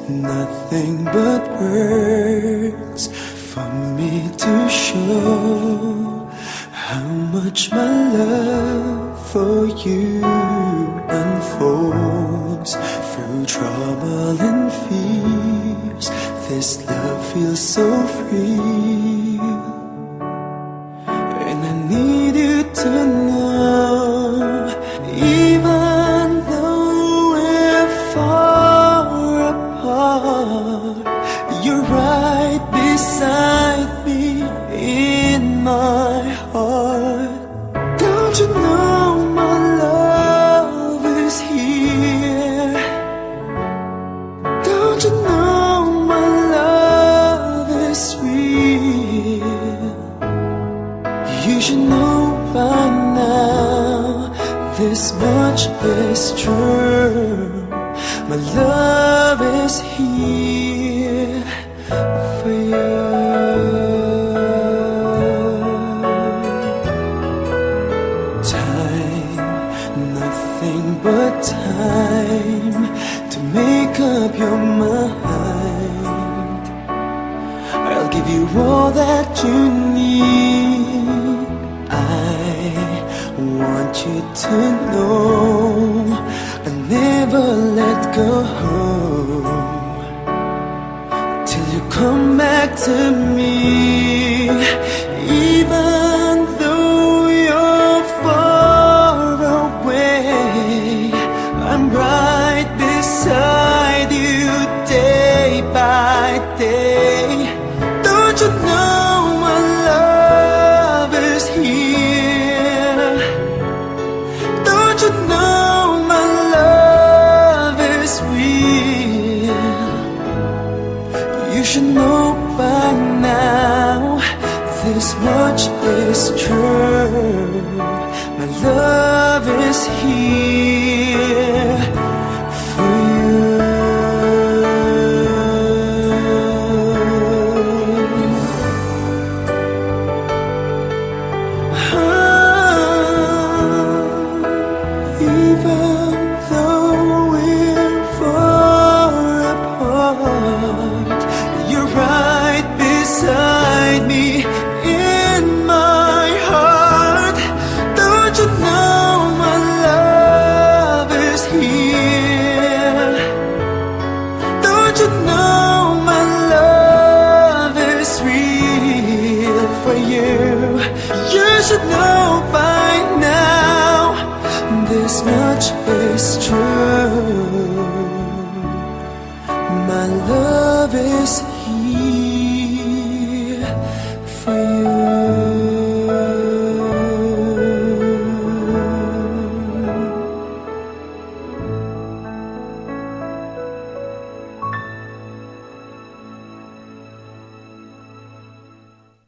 nothing but words for me to show how much my love for you unfolds through trouble and fears. This love feels so free, and I need you to know, even though we're far apart, you're right beside me in my heart. Don't you know my love is here? Don't you know my love is real? You should know by now, this much is true. My love is here for you. Nothing but time to make up your mind. I'll give you all that you need. I want you to know I'll never let go till you come back to me. Even though you're far away, I'm right beside you day by day. Don't you know my love is here? Don't you know my love is real? You should know by now, this much is true. My love is here for you. Even though we're far apart, you're right beside me in my heart. Don't you know my love is here? Don't you know my love is real for you? You should know by now, this much is true. My love is here.